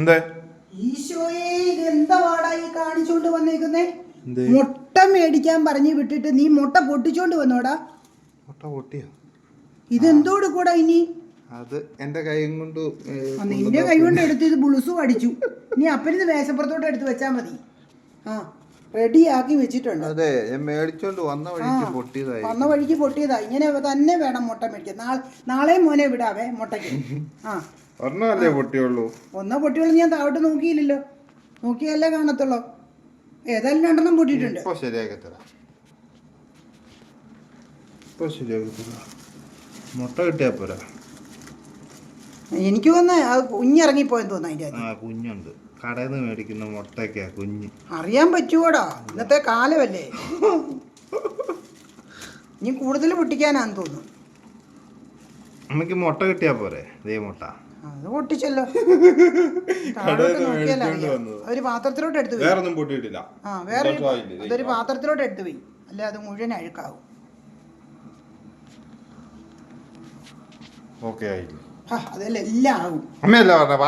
എന്താ ഈശോയെ ഇതെന്താ വാടായി കാണിച്ചോണ്ട് വന്നേക്കുന്നേ? മുട്ട മേടിക്കാൻ പറഞ്ഞു വിട്ടിട്ട് നീ മുട്ട പൊട്ടിച്ചോണ്ട് വന്നോടാ. മുട്ട പൊട്ടിയോ? ഇതെന്തോട് കൂടാ ഇനി? അത് എന്റെ കൈ കൊണ്ട് നിന്റെ കൈ കൊണ്ട് എടുത്ത് ഇത് ബുളുസു അടിച്ചു. നീ അപ്പനിത് മേശപ്പുറത്തോട്ട് എടുത്ത് വെച്ചാ മതി. ആ റെഡിയാക്കി വെച്ചിട്ടുണ്ട്. അതെ ഞാൻ മേടിച്ചോണ്ട് വന്ന വഴിക്ക് പൊട്ടിയതായി. വന്ന വഴിക്ക് പൊട്ടിയതാ. ഇങ്ങനെ തന്നെ വേണം മുട്ട മേടിക്കാൻ. നാളെ മോനെ വിടാവേ മുട്ടയ്ക്ക്. ആ ഒന്നല്ലേ പൊട്ടിയുള്ളൂ? ഒന്നോ പൊട്ടിയുള്ളൂ. ഞാൻ താഴോട്ട് നോക്കിയില്ലല്ലോ. നോക്കിയല്ലേ കാണത്തുള്ളൂ. ഏതായാലും 2 പൊട്ടിയിട്ടുണ്ട്. ഇപ്പൊ ശരിയാക്കി തരാം. ഇപ്പൊ ശരിയാക്കി തരാം. മുട്ട കിട്ടിയാ പോരാ. എനിക്ക് തോന്നുന്നു അത് കുഞ്ഞിറങ്ങിപ്പോയെന്ന് തോന്നുന്നു അതിൻ്റെ അത്. കുഞ്ഞുണ്ട്. കടയിൽ നിന്ന് മേടിക്കുന്ന മുട്ടയ്ക്കാ കുഞ്ഞ്. അറിയാൻ പറ്റുവോടാ, ഇന്നത്തെ കാലമല്ലേ. ഇനി കൂടുതൽ പൊട്ടിക്കാനാന്ന് തോന്നുന്നു. അമ്മക്ക് മുട്ട കിട്ടിയാ പോരെ? ദേ മുട്ട അത് പൊട്ടിച്ചല്ലോ. നോക്കിയാലോ ഒരു പാത്രത്തിലോട്ട് എടുത്തു പോയി. വേറൊന്നും പൊട്ടിയിട്ടില്ല. വേറെ അതൊരു പാത്രത്തിലോട്ട് എടുത്തു പോയി. അല്ലെ അത് മുഴുവൻ അഴുക്കാവും. ഓക്കെ ആയില്ലേ? അതെല്ലാം എല്ലാം ആവും. അമ്മയല്ല പറഞ്ഞ